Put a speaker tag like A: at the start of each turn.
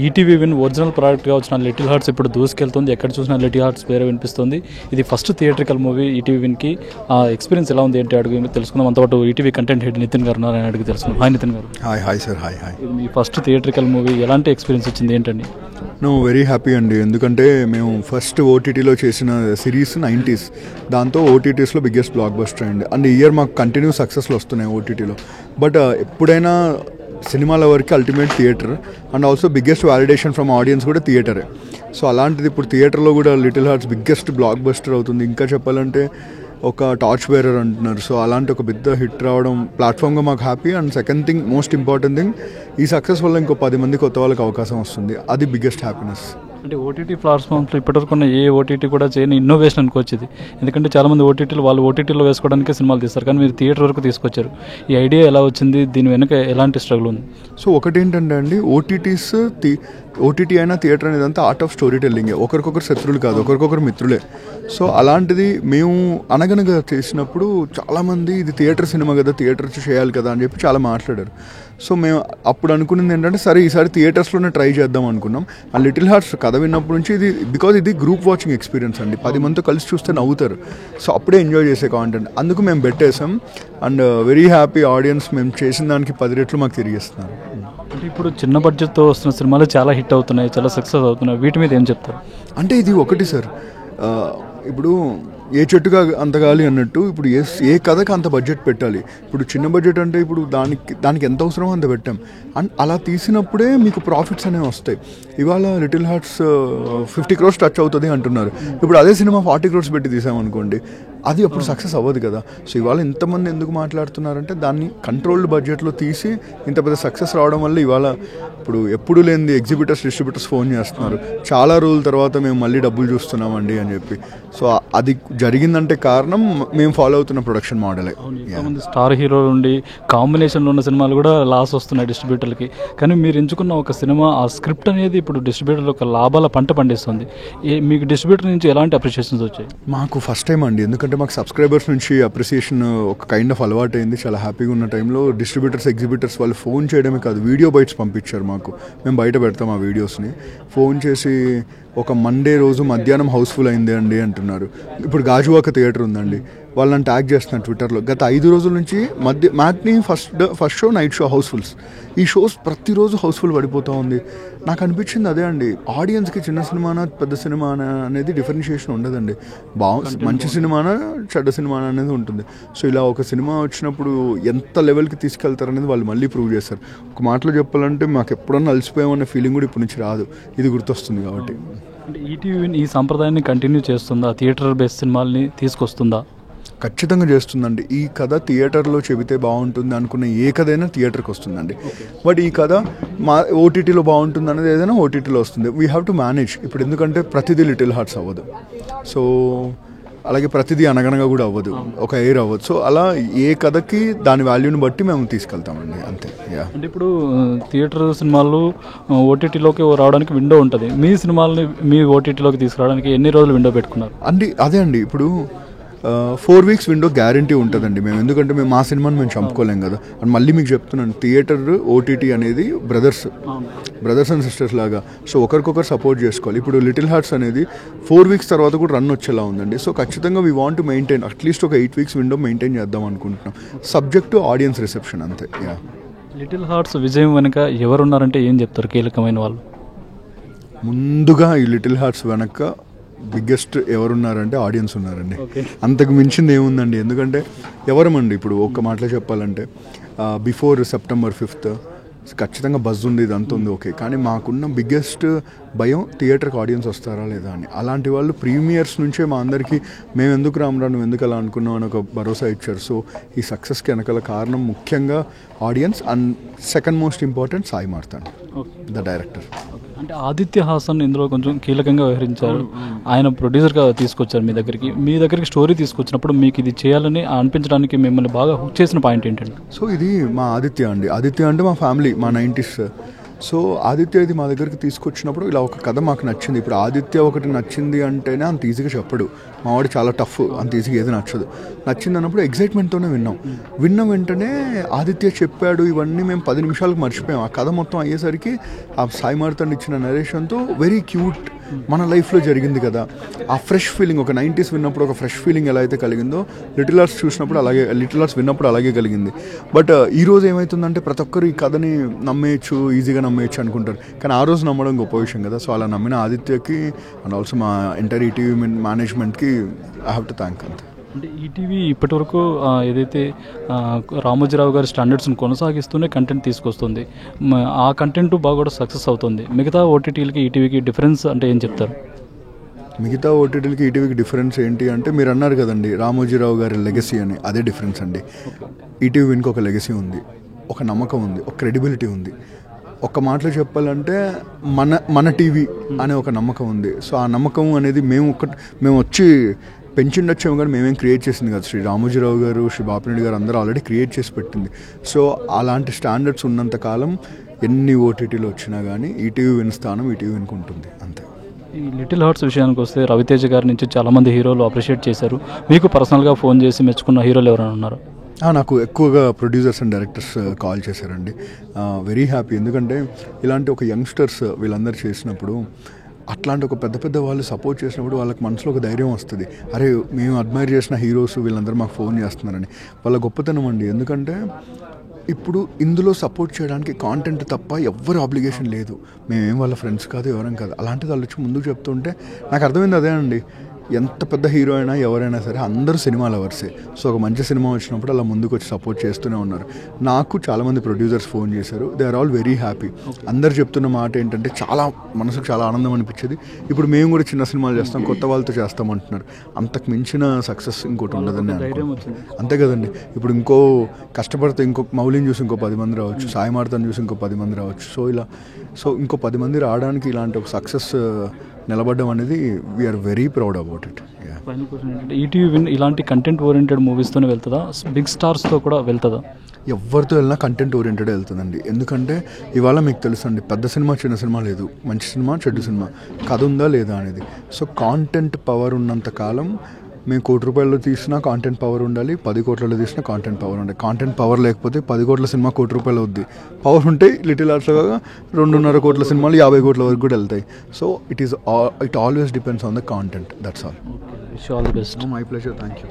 A: ETV win original ప్రోడక్ట్గా వచ్చిన little hearts ఇప్పుడు దూసుకెళ్తుంది. ఎక్కడ చూసినా లిటిల్ హార్ట్స్ పేరు వినిపిస్తుంది. ఇది ఫస్ట్ థియేట్రికల్ మూవీ ఈటీవీ విన్కి. ఆ ఎక్స్పీరియన్స్ ఎలా ఉంది ఏంటి అడుగు తెలుసుకుందాం. అంతపాటు ఈటీవీ కంటెంట్ హెడ్ నితిన్ గారు ఉన్నారని అడిగి తెలుసుకుందాం. హాయ్ నితిన్ గారు.
B: Hi sir. హాయ్.
A: ఇది మీ ఫస్ట్ థియేట్రికల్ మూవీ, ఎలాంటి ఎక్స్పీరియన్స్ వచ్చింది ఏంటండి?
B: వెరీ హ్యాపీ అండి, ఎందుకంటే మేము ఫస్ట్ ఓటీటీలో చేసిన సిరీస్ 90s, దాంతో ఓటీటీస్లో బిగ్గెస్ట్ బ్లాక్ బస్టర్ అయింది. అండ్ ఈ ఇయర్ మాకు కంటిన్యూ సక్సెస్లు వస్తున్నాయి ఓటీటీలో. బట్ ఎప్పుడైనా సినిమాల వరకు ultimate theatre and also biggest validation from audience కూడా థియేటరే. సో అలాంటిది ఇప్పుడు థియేటర్లో కూడా little hearts biggest block buster అవుతుంది. ఇంకా చెప్పాలంటే ఒక టార్చ్ బేరర్ అంటున్నారు. సో అలాంటి ఒక పెద్ద హిట్ రావడం ప్లాట్ఫామ్గా మాకు happy. And second thing, most important thing, ఈ సక్సెస్ వల్ల ఇంకో 10 మంది కొత్త వాళ్ళకి అవకాశం వస్తుంది. అది బిగ్గెస్ట్ హ్యాపీనెస్.
A: అంటే ఓటీటీ ప్లాట్ఫామ్స్లో ఇప్పటివరకు ఏ ఓటీటీ కూడా చేయని ఇన్నోవేషన్ అనుకోవచ్చు ఇది. ఎందుకంటే చాలామంది వాళ్ళు ఓటీటీలో వేసుకోవడానికి సినిమాలు తీస్తారు, కానీ మీరు థియేటర్ వరకు తీసుకొచ్చారు. ఈ ఐడియా ఎలా వచ్చింది? దీని వెనుక ఎలాంటి స్ట్రగుల్ ఉంది?
B: సో ఒకటేంటంటే అండి, ఓటీటీ అయినా థియేటర్ అనేది అంతా ఆర్ట్ ఆఫ్ స్టోరీ టెల్లింగే. ఒకరికొకరు శత్రువులు కాదు, ఒకరికొకరు మిత్రులే. సో అలాంటిది మేము అనగనగా చేసినప్పుడు చాలామంది ఇది థియేటర్ సినిమా కదా, థియేటర్ చేయాలి కదా అని చెప్పి చాలా మాట్లాడారు. సో మేము అప్పుడు అనుకున్నది ఏంటంటే, సరే ఈసారి థియేటర్స్లోనే ట్రై చేద్దాం అనుకున్నాం. ఆ లిటిల్ హార్ట్స్ కథ విన్నప్పటి నుంచి ఇది గ్రూప్ వాచింగ్ ఎక్స్పీరియన్స్ అండి. 10 మందితో కలిసి చూస్తే నవ్వుతారు. సో అప్పుడే ఎంజాయ్ చేసే కాంటెంట్, అందుకు మేము పెట్టేసాం. అండ్ వెరీ హ్యాపీ ఆడియన్స్ మేము చేసిన దానికి 10 రెట్లు మాకు తిరిగిస్తున్నారు.
A: అంటే ఇప్పుడు చిన్న బడ్జెట్తో వస్తున్న సినిమాలు చాలా హిట్ అవుతున్నాయి, చాలా సక్సెస్ అవుతున్నాయి. వీటి మీద ఏం చెప్తారు?
B: అంటే ఇది ఒకటి సార్, ఇప్పుడు ఏ చెట్టుగా అంత గాలి అన్నట్టు, ఇప్పుడు ఏ కథకి అంత బడ్జెట్ పెట్టాలి. ఇప్పుడు చిన్న బడ్జెట్ అంటే ఇప్పుడు దానికి ఎంత అవసరమో అంత పెట్టాం. అండ్ అలా తీసినప్పుడే మీకు ప్రాఫిట్స్ అనేవి వస్తాయి. ఇవాళ లిటిల్ హార్ట్స్ 50 crores టచ్ అవుతుంది అంటున్నారు. ఇప్పుడు అదే సినిమా 40 crores పెట్టి తీసామనుకోండి, అది అప్పుడు సక్సెస్ అవ్వదు కదా. సో ఇవాళ ఇంతమంది ఎందుకు మాట్లాడుతున్నారంటే, దాన్ని కంట్రోల్డ్ బడ్జెట్లో తీసి ఇంత పెద్ద సక్సెస్ రావడం వల్ల ఇవాళ ఇప్పుడు ఎప్పుడు లేనిది డిస్ట్రిబ్యూటర్స్ ఫోన్ చేస్తున్నారు, చాలా రోజుల తర్వాత మేము మళ్ళీ డబ్బులు చూస్తున్నామండి అని చెప్పి. సో అది జరిగిందంటే కారణం మేము ఫాలో అవుతున్న ప్రొడక్షన్ మోడలే.
A: స్టార్ హీరో నుండి కాంబినేషన్లో ఉన్న సినిమాలు కూడా లాస్ వస్తున్నాయి డిస్ట్రిబ్యూటర్లకి. కానీ మీరు ఎంచుకున్న ఒక సినిమా, ఆ స్క్రిప్ట్ అనేది ఇప్పుడు డిస్ట్రిబ్యూటర్లు ఒక లాభాల పంట పండిస్తుంది. మీకు డిస్ట్రిబ్యూటర్ నుంచి ఎలాంటి అప్రిషియేషన్స్ వచ్చాయి?
B: మాకు ఫస్ట్ టైం అండి, ఎందుకంటే మాకు సబ్స్క్రైబర్స్ నుంచి అప్రిసియేషన్ ఒక కైండ్ ఆఫ్ అలవాటు అయింది. చాలా హ్యాపీగా ఉన్న టైంలో డిస్ట్రిబ్యూటర్స్, ఎగ్జిబిటర్స్ వాళ్ళు ఫోన్ చేయడమే కాదు, వీడియో బైట్స్ పంపించారు మాకు. మేము బయట పెడతాం ఆ వీడియోస్ని. ఫోన్ చేసి ఒక మండే రోజు మధ్యాహ్నం హౌస్ఫుల్ అయింది అండి అంటున్నారు. ఇప్పుడు గాజువాక థియేటర్ ఉందండి, వాళ్ళని ట్యాగ్ చేస్తున్నారు ట్విట్టర్లో. గత 5 రోజుల నుంచి matinee first show, night show housefuls. ఈ షోస్ ప్రతిరోజు హౌస్ఫుల్ పడిపోతూ ఉంది. నాకు అనిపించింది అదే అండి, ఆడియన్స్కి చిన్న సినిమానా పెద్ద సినిమానా అనేది డిఫరెన్షియేషన్ ఉండదండి. మంచి సినిమానా చెడ్డ సినిమానా అనేది ఉంటుంది. సో ఇలా ఒక సినిమా వచ్చినప్పుడు ఎంత లెవెల్కి తీసుకెళ్తారనేది వాళ్ళు మళ్ళీ ప్రూవ్ చేస్తారు. ఒక మాటలో చెప్పాలంటే, మాకు ఎప్పుడన్నా అలసిపోయామనే ఫీలింగ్ కూడా ఇప్పటి నుంచి రాదు, ఇది గుర్తొస్తుంది కాబట్టి.
A: అంటే ఈటీవీ ఈ సంప్రదాయాన్ని కంటిన్యూ చేస్తుందా? థియేటర్ బేస్డ్ సినిమాల్ని తీసుకొస్తుందా?
B: ఖచ్చితంగా చేస్తుందండి. ఈ కథ థియేటర్లో చెబితే బాగుంటుంది అనుకున్న ఏ కథ అయినా థియేటర్కి వస్తుందండి. బట్ ఈ కథ ఓటీటీలో బాగుంటుంది అనేది ఏదైనా ఓటీటీలో వస్తుంది. We have to manage. ఇప్పుడు ఎందుకంటే ప్రతిదీ లిటిల్ హార్ట్స్ అవ్వదు, సో అలాగే ప్రతిదీ అనగనగా కూడా అవ్వదు, ఒక ఎయిర్ అవ్వదు. సో అలా ఏ కథకి దాని వాల్యూని బట్టి మేము తీసుకెళ్తామండి, అంతే.
A: అంటే ఇప్పుడు థియేటర్ సినిమాలు ఓటీటీలోకి రావడానికి విండో ఉంటుంది. మీ సినిమాలని మీ ఓటీటీలోకి తీసుకురావడానికి ఎన్ని రోజులు విండో పెట్టుకున్నారు? అదే
B: అండి, ఇప్పుడు 4 weeks విండో గ్యారంటీ ఉంటుందండి మేము. ఎందుకంటే మా సినిమాని మేము చంపుకోలేం కదా. అండ్ మళ్ళీ మీకు చెప్తున్నాను, థియేటర్ ఓటీటీ అనేది బ్రదర్స్ అండ్ సిస్టర్స్ లాగా. సో ఒకరికొకరు సపోర్ట్ చేసుకోవాలి. ఇప్పుడు లిటిల్ హార్ట్స్ అనేది 4 weeks తర్వాత కూడా రన్ వచ్చేలా ఉందండి. సో ఖచ్చితంగా we want to maintain at least ఒక 8 weeks విండో మెయింటైన్ చేద్దాం అనుకుంటున్నాం, సబ్జెక్ట్ టు ఆడియన్స్ రిసెప్షన్, అంతే.
A: లిటిల్ హార్ట్స్ విజయం వెనుక ఎవరున్నారంటే ఏం చెప్తారు కీలకమైన వాళ్ళు?
B: ముందుగా ఈ లిటిల్ హార్ట్స్ వెనక బిగ్గెస్ట్ ఎవరున్నారంటే ఆడియన్స్ ఉన్నారండి. అంతకు మించింది ఏముందండి, ఎందుకంటే ఎవరమండి. ఇప్పుడు ఒక్క మాటలో చెప్పాలంటే, బిఫోర్ September 5th ఖచ్చితంగా బజ్ ఉంది, ఇదంతా ఉంది, ఓకే. కానీ మాకున్న బిగ్గెస్ట్ భయం థియేటర్కి ఆడియన్స్ వస్తారా లేదా అని. అలాంటి వాళ్ళు ప్రీమియర్స్ నుంచే మా అందరికీ మేము ఎందుకు రామరా, నువ్వు ఎందుకు అలా అనుకున్నావు అని ఒక భరోసా ఇచ్చారు. సో ఈ సక్సెస్కి వెనకాల కారణం ముఖ్యంగా audience. And second most important Sai Martand, the director.
A: అంటే ఆదిత్య హాసన్ ఇందులో కొంచెం కీలకంగా వ్యవహరించారు. ఆయన ప్రొడ్యూసర్గా తీసుకొచ్చారు మీ దగ్గరికి స్టోరీ తీసుకొచ్చినప్పుడు మీకు ఇది చేయాలని అనిపించడానికి మిమ్మల్ని బాగా హుక్ చేసిన పాయింట్ ఏంటంటే?
B: సో ఇది మా ఆదిత్య అంటే మా ఫ్యామిలీ, మా 90s సో ఆదిత్య ఇది మా దగ్గరికి తీసుకొచ్చినప్పుడు ఇలా ఒక కథ మాకు నచ్చింది. ఇప్పుడు ఆదిత్య ఒకటి నచ్చింది అంటేనే అంత ఈజీగా చెప్పడు, మావాడు చాలా టఫ్, అంత ఈజీగా ఏది నచ్చింది అన్నప్పుడు ఎగ్జైట్మెంట్తోనే విన్న వెంటనే ఆదిత్య చెప్పాడు ఇవన్నీ మేము 10 నిమిషాలకు మర్చిపోయాం. ఆ కథ మొత్తం అయ్యేసరికి ఆ సాయి మార్తండ్ ఇచ్చిన నరేషన్తో వెరీ క్యూట్, మన లైఫ్లో జరిగింది కదా, ఆ ఫ్రెష్ ఫీలింగ్, ఒక 90s విన్నప్పుడు ఒక ఫ్రెష్ ఫీలింగ్ ఎలా అయితే కలిగిందో లిటిల్ హార్ట్స్ చూసినప్పుడు అలాగే, లిటిల్ హార్ట్స్ విన్నప్పుడు అలాగే కలిగింది. బట్ ఈరోజు ఏమవుతుందంటే ప్రతి ఒక్కరు ఈ కథని నమ్మేయచ్చు, ఈజీగా నమ్మేయచ్చు అనుకుంటారు, కానీ ఆ రోజు నమ్మడం గొప్ప విషయం కదా. సో అలా నమ్మిన ఆదిత్యకి అండ్ ఆల్సో మా ఎంటైర్ ఈటీవీ మేనేజ్మెంట్కి ఐ హ్యావ్ టు థ్యాంక్. అంతే.
A: అంటే ఈటీవీ ఇప్పటివరకు ఏదైతే రామోజీరావు గారి స్టాండర్డ్స్ని కొనసాగిస్తూనే కంటెంట్ తీసుకొస్తుంది, ఆ కంటెంట్ బాగా కూడా సక్సెస్ అవుతుంది. మిగతా ఓటీటీలకి ఈటీవీకి డిఫరెన్స్ అంటే ఏం చెప్తారు?
B: మిగతా ఓటీటీలకి ఈటీవీకి డిఫరెన్స్ ఏంటి అంటే మీరు అన్నారు కదండి రామోజీరావు గారి లెగసీ అని, అదే డిఫరెన్స్ అండి. ఈటీవీ విన్కి ఒక లెగసీ ఉంది, ఒక నమ్మకం ఉంది, ఒక క్రెడిబిలిటీ ఉంది. ఒక మాటలో చెప్పాలంటే మన టీవీ అనే ఒక నమ్మకం ఉంది. సో ఆ నమ్మకం అనేది మేము వచ్చి పెంచిండొచ్చాము, కానీ మేమేం క్రియేట్ చేసింది కదా. శ్రీ రామోజీరావు గారు, శ్రీ బాపిరెడ్డి గారు అందరూ ఆల్రెడీ క్రియేట్ చేసి పెట్టింది. సో అలాంటి స్టాండర్డ్స్ ఉన్నంతకాలం ఎన్ని ఓటీటీలు వచ్చినా కానీ ఈటీవీ విన్ స్థానం ఈటీవీ విన్కి ఉంటుంది. అంతే.
A: ఈ లిటిల్ హార్ట్స్ విషయానికి వస్తే రవితేజ గారి నుంచి చాలామంది హీరోలు అప్రిషియేట్ చేశారు. మీకు పర్సనల్గా ఫోన్ చేసి మెచ్చుకున్న హీరోలు ఎవరైనా ఉన్నారు?
B: నాకు ఎక్కువగా ప్రొడ్యూసర్స్ అండ్ డైరెక్టర్స్ కాల్ చేశారండి. వెరీ హ్యాపీ, ఎందుకంటే ఇలాంటి ఒక యంగ్స్టర్స్ వీళ్ళందరూ చేసినప్పుడు, అట్లాంటి ఒక పెద్ద వాళ్ళు సపోర్ట్ చేసినప్పుడు వాళ్ళకి మనసులో ఒక ధైర్యం వస్తుంది. అరే మేము అడ్మైర్ చేసిన హీరోస్ వీళ్ళందరూ మాకు ఫోన్ చేస్తున్నారని. వాళ్ళ గొప్పతనం అండి. ఎందుకంటే ఇప్పుడు ఇందులో సపోర్ట్ చేయడానికి కాంటెంట్ తప్ప ఎవ్వరు ఆబ్లిగేషన్ లేదు. మేమేం వాళ్ళ ఫ్రెండ్స్ కాదు, ఎవరం కాదు. అలాంటిది వాళ్ళు వచ్చి ముందుకు చెప్తుంటే నాకు అర్థమైంది అదే అండి. ఎంత పెద్ద హీరో అయినా ఎవరైనా సరే అందరూ సినిమా లవర్సే. సో ఒక మంచి సినిమా వచ్చినప్పుడు అలా ముందుకు వచ్చి సపోర్ట్ చేస్తూనే ఉన్నారు. నాకు చాలామంది ప్రొడ్యూసర్స్ ఫోన్ చేశారు. They are all very happy. అందరు చెప్తున్న మాట ఏంటంటే చాలా మనసుకు చాలా ఆనందం అనిపించేది. ఇప్పుడు మేము కూడా చిన్న సినిమాలు చేస్తాం, కొత్త వాళ్ళతో చేస్తామంటున్నారు. అంతకు మించిన సక్సెస్ ఇంకోటి ఉండదని అంతే కదండి. ఇప్పుడు ఇంకో కష్టపడితే ఇంకో మౌలిని చూసి ఇంకో 10 మంది రావచ్చు, సాయి మార్తని చూసి ఇంకో 10 మంది రావచ్చు. సో ఇంకో 10 మంది రావడానికి ఇలాంటి ఒక సక్సెస్ నిలబడడం అనేది we're very proud about it.
A: Final question ఏంటంటే ఈటీవీ విన్ ఇలాంటి కంటెంట్ ఓరియంటెడ్ మూవీస్తోనే వెళ్తుందా, బిగ్ స్టార్స్తో కూడా వెళ్తుందా?
B: ఎవరితో వెళ్ళినా కంటెంట్ ఓరియంటెడ్ వెళ్తుందండి. ఎందుకంటే ఇవాళ మీకు తెలుసండి, పెద్ద సినిమా చిన్న సినిమా లేదు, మంచి సినిమా చెడ్డు సినిమా, కథ ఉందా లేదా అనేది. సో కాంటెంట్ పవర్ ఉన్నంత కాలం మేము 1 కోటి రూపాయలు తీసినా కాంటెంట్ పవర్ ఉండాలి, 10 కోట్లలో తీసినా కాంటెంట్ పవర్ ఉండాలి. కాంటెంట్ పవర్ లేకపోతే 10 కోట్ల సినిమా 1 కోటి రూపాయలు అవుద్ది. పవర్ ఉంటే లిటిల్ హార్ట్స్గా 2.5 కోట్ల సినిమాలు 50 కోట్ల వరకు కూడా వెళ్తాయి. So it always depends on the content. That's all.
A: Wish all the best.
B: My pleasure. Thank you.